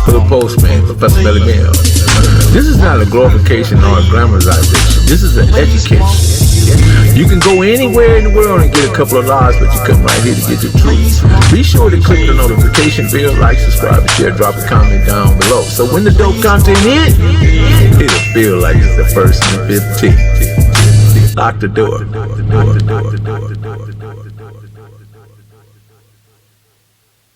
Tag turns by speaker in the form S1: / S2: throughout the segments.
S1: Dahoodpostman, Professor Melly Mill. This is not a glorification or a glamorization. This is an education. You can go anywhere in the world and get a couple of lives, but you come right here to get the truth. Be sure to click the notification bell, like, subscribe, and share. Drop a comment down below. So when the dope content hit, it'll feel like it's the first and 15th. Lock the door.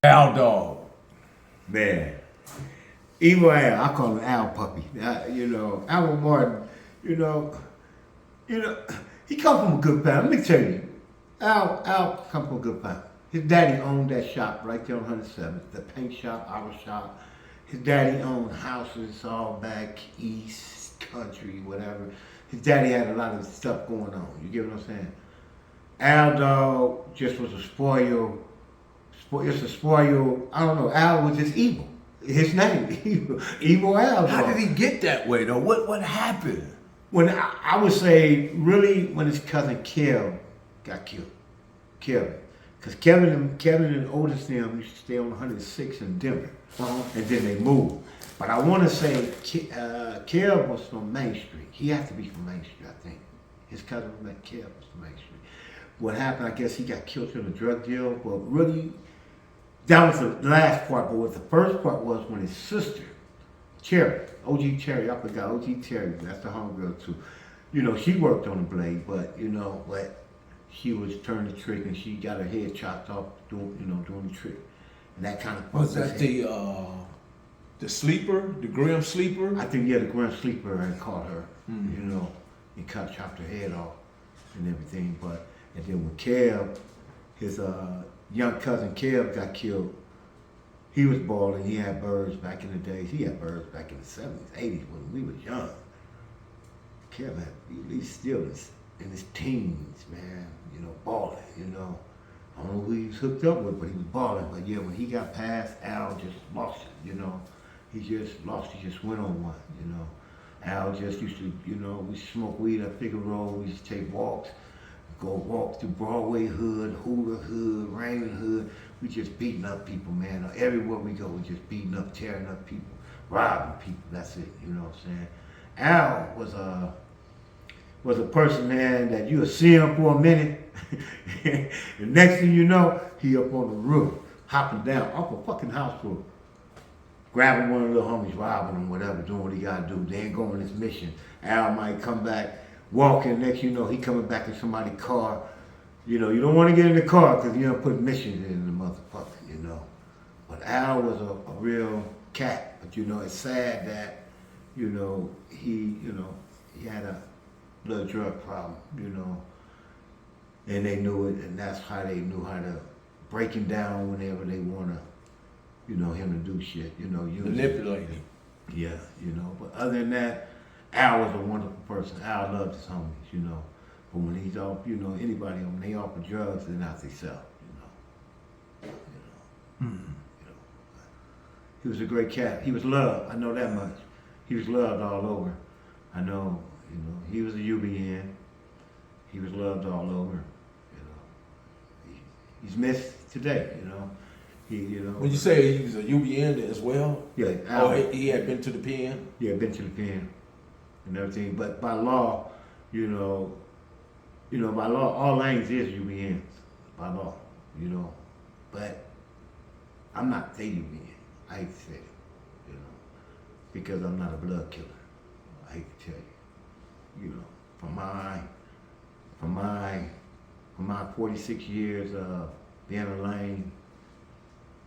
S2: Al Dog.
S3: Man. Evil Al, I call him Al Puppy. Al Martin, he come from a good family. Let me tell you, Al come from a good family. His daddy owned that shop right there on 107th, the paint shop, our shop. His daddy owned houses all back east, country, whatever. His daddy had a lot of stuff going on. You get what I'm saying? Al Dog just was a spoiled, I don't know, Al was just evil. His name, Evil Al.
S2: How did he get that way though? What happened?
S3: When I would say, really, when his cousin Kev got killed. Because Kevin and the oldest them used to stay on 106 in Denver. And then they moved. But I want to say Kev was from Main Street. He had to be from Main Street, I think. His cousin Kev was from Main Street. What happened, I guess he got killed in a drug deal. But really, that was the last part. But what the first part was when his sister, Cherry, OG Cherry, I forgot, OG Cherry, that's the homegirl too. She worked on the blade, but she was turning the trick and she got her head chopped off doing the trick. And that kind of
S2: was that the sleeper, the Grim sleeper?
S3: I think the Grim sleeper had caught her, and chopped her head off and everything. And then when Kev, his young cousin Kev got killed, he was balling. He had birds back in the days. He had birds back in the 70s, 80s when we was young. Kev had, he's still in his teens, man, balling, I don't know who he was hooked up with, but he was balling. But yeah, when he got past, Al just lost it, He just lost it, just went on one, Al just used to, we smoke weed at Figueroa, we used to take walks, go walk through Broadway Hood, Hoover Hood, Raymond Hood. We just beating up people, man. Everywhere we go, we just beating up, tearing up people, robbing people. That's it, you know what I'm saying? Al was a person, man, that you would see him for a minute. The next thing you know, he up on the roof, hopping down off a fucking house roof, grabbing one of the homies, robbing him, whatever, doing what he gotta do. Then going on his mission. Al might come back, walking, next you know, he coming back in somebody's car. You don't want to get in the car because you don't put missions in the motherfucker, But Al was a real cat. But it's sad that, he had a little drug problem, and they knew it, and that's how they knew how to break him down whenever they wanna, him to do shit,
S2: Manipulate him.
S3: Yeah, But other than that, Al was a wonderful person. Al loved his homies, But when he's off, anybody when they offer drugs, they're not themselves, He was a great cat. He was loved. I know that much. He was loved all over. I know, he was a U.B.N. He was loved all over. He's missed today,
S2: When you say he was a U.B.N. as well?
S3: Yeah. Al,
S2: he had been to the pen?
S3: Yeah, been to the pen and everything. But by law, by law, all lanes is U.B.N.s by law, But I'm not the U.B.N. I hate to say it, because I'm not a blood killer. I hate to tell you, from my 46 years of being a lane,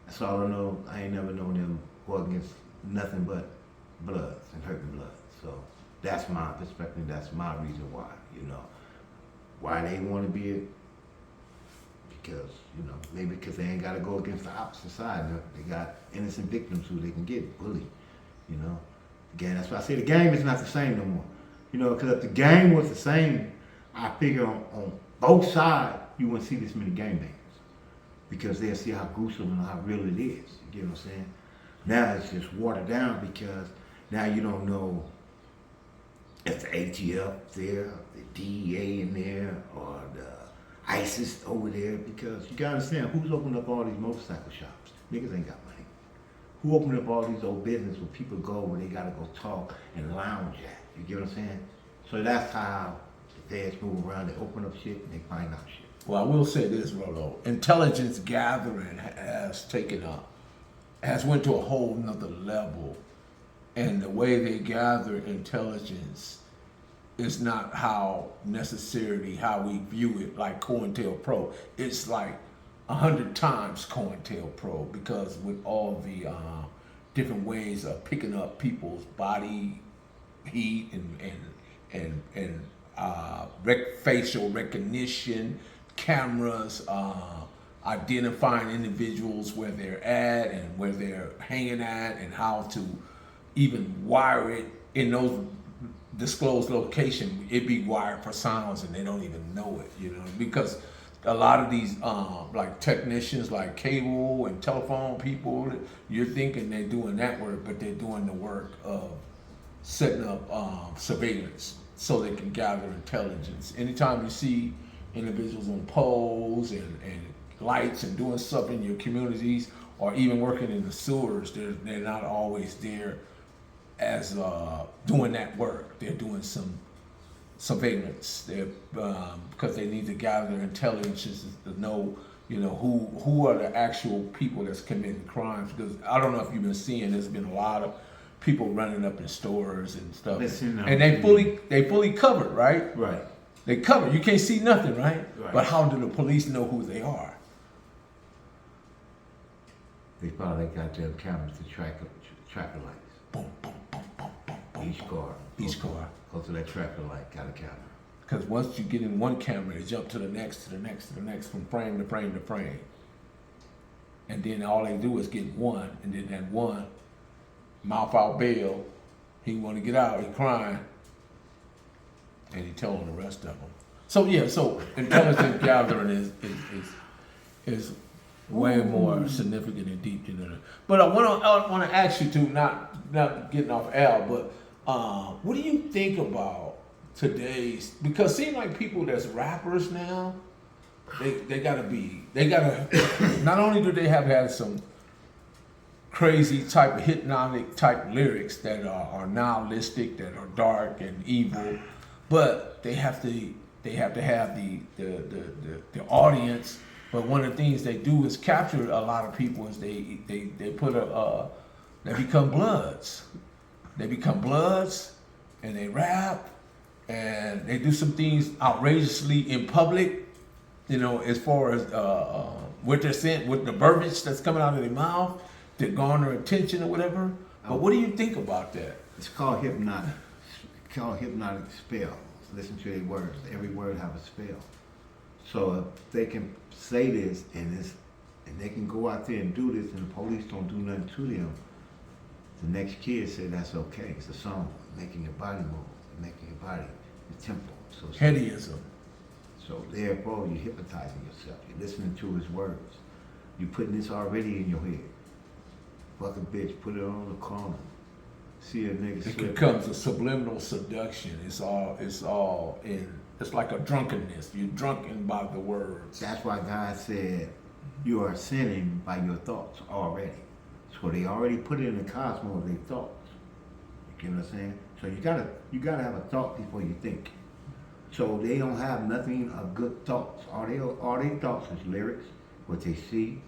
S3: that's all I know. I ain't never known them go against nothing but bloods and hurting blood. So that's my perspective. That's my reason why, why they want to be it. Because, maybe because they ain't got to go against the opposite side. They got innocent victims who they can get bullied, Again, that's why I say the game is not the same no more. Because if the game was the same, I figure on both sides, you wouldn't see this many gangbangers. Because they'll see how gruesome and how real it is. You get what I'm saying? Now it's just watered down because now you don't know if the ATF there, the DEA in there, or the ISIS over there, because you gotta understand who's opened up all these motorcycle shops. Niggas ain't got money. Who opened up all these old businesses where people go where they gotta go talk and lounge at? You get what I'm saying? So that's how the feds move around. They open up shit and they find out shit.
S1: Well, I will say this, Rolo. Intelligence gathering has went to a whole nother level. And the way they gather intelligence is not how necessarily how we view it like COINTELPRO. It's like 100 times COINTELPRO, because with all the different ways of picking up people's body heat and facial recognition, cameras, identifying individuals where they're at and where they're hanging at, and how to even wire it in those disclosed location. It be wired for sounds and they don't even know it, you know, because a lot of these like technicians, like cable and telephone people, you're thinking they're doing that work, but they're doing the work of setting up surveillance so they can gather intelligence. Anytime you see individuals on poles and lights and doing stuff in your communities, or even working in the sewers, they're not always there as doing that work. They're doing some surveillance. They're because they need to gather intelligence to know, you know, who are the actual people that's committing crimes. Because I don't know if you've been seeing, there's been a lot of people running up in stores and stuff, and they fully covered, right?
S3: Right.
S1: They covered. You can't see nothing, right?
S3: Right.
S1: But how do the police know who they are?
S3: They probably got their cameras to tracker lights.
S1: Boom, boom, boom, boom, boom, boom.
S3: Each car. Go to that tracker light, got a camera.
S1: Because once you get in one camera, it jump to the next, to the next, to the next, from frame to frame to frame. And then all they do is get one, and then that one, mouth out bail, he want to get out, he crying, and he telling the rest of them. So yeah, so intelligence gathering is way more significant and deep than that. But I want to ask you to, not getting off Al, but what do you think about today's, because it seems like people that's rappers now, they gotta not only do they have had some crazy type of hypnotic type lyrics that are nihilistic, that are dark and evil, but they have to have the audience. But one of the things they do is capture a lot of people is they put they become bloods. They become bloods and they rap and they do some things outrageously in public, you know, as far as what they're saying, with the verbiage that's coming out of their mouth to garner attention or whatever. But what do you think about that?
S3: It's called hypnotic. It's called hypnotic spell. Listen to their words. Every word have a spell. So if they can say this and they can go out there and do this and the police don't do nothing to them, the next kid said that's okay. It's a song, making your body move, making your body, the tempo. So
S1: Headyism.
S3: So therefore you're hypnotizing yourself. You're listening to his words. You're putting this already in your head. Fuck a bitch, put it on the corner. See a nigga slip.
S1: It becomes a subliminal seduction. It's all in. It's like a drunkenness. You're drunken by the words.
S3: That's why God said you are sinning by your thoughts already. So they already put it in the cosmos, their thoughts. You get what I'm saying? So you gotta have a thought before you think. So they don't have nothing of good thoughts. All they thoughts is lyrics, what they see,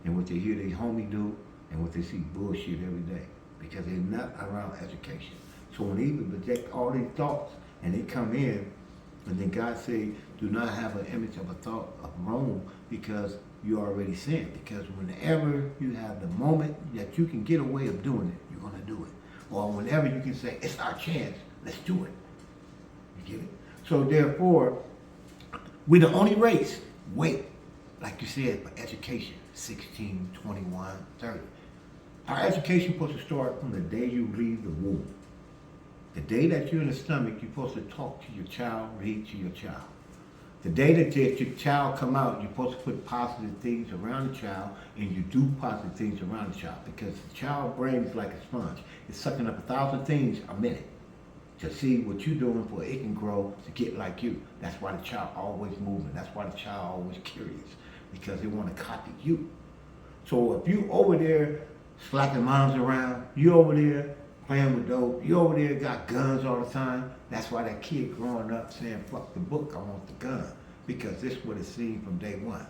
S3: and what they hear their homie do, and what they see bullshit every day. Because they're not around education. So when they even project all these thoughts and they come in, and then God say, do not have an image of a thought of Rome, because you already sinned. Because whenever you have the moment that you can get a way of doing it, you're gonna do it. Or whenever you can say, it's our chance, let's do it. You get it? So therefore, we're the only race, wait, like you said, for education, 16, 21, 30. Our education is supposed to start from the day you leave the womb. The day that you're in the stomach, you're supposed to talk to your child, read to your child. The day that your child come out, you're supposed to put positive things around the child, and you do positive things around the child, because the child brain is like a sponge. It's sucking up 1,000 things a minute to see what you're doing for it can grow to get like you. That's why the child always moving. That's why the child always curious, because they want to copy you. So if you over there slapping moms around. You over there playing with dope. You over there got guns all the time. That's why that kid growing up saying, fuck the book, I want the gun. Because this is what it's seen from day one.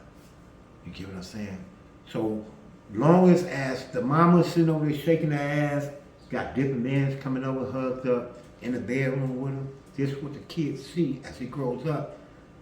S3: You get what I'm saying? So long as the mama's sitting over there shaking her ass, got different men coming over hugged up in the bedroom with him, this is what the kids see as he grows up.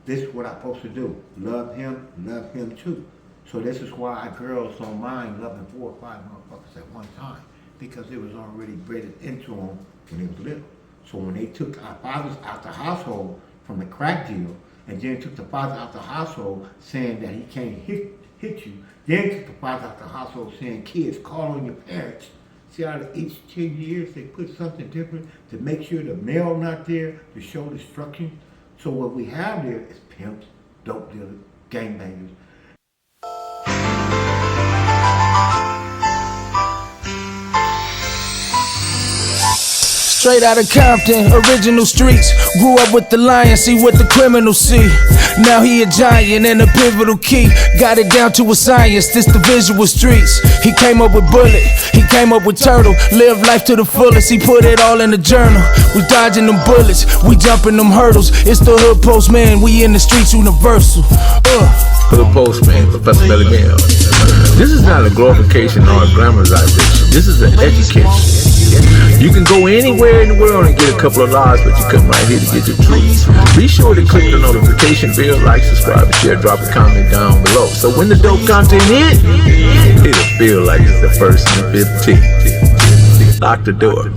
S3: This is what I'm supposed to do. Love him too. So this is why our girls don't mind loving 4 or 5 motherfuckers at one time, because it was already bred into them when they was little. So when they took our fathers out the household from the crack deal, and then took the father out the household saying that he can't hit you, then took the father out the household saying, kids, call on your parents. See how each 10 years they put something different to make sure the male not there to show destruction. So what we have there is pimps, dope dealers, gangbangers.
S4: Straight out of Compton, original streets. Grew up with the lion, see what the criminals see. Now he a giant and a pivotal key. Got it down to a science, this the visual streets. He came up with Bullet, he came up with Turtle. Lived life to the fullest, he put it all in the journal. We dodging them bullets, we jumping them hurdles. It's the Hood Postman, we in the streets universal.
S1: Hood Postman, Professor Melly Mills. This is not a glorification or a glamorization. This is an education. You can go anywhere in the world and get a couple of lives, but you come right here to get the truth. Be sure to click the notification bell, like, subscribe, and share, drop a comment down below. So when the dope content hit, it'll feel like it's the first and 15th. Lock the door.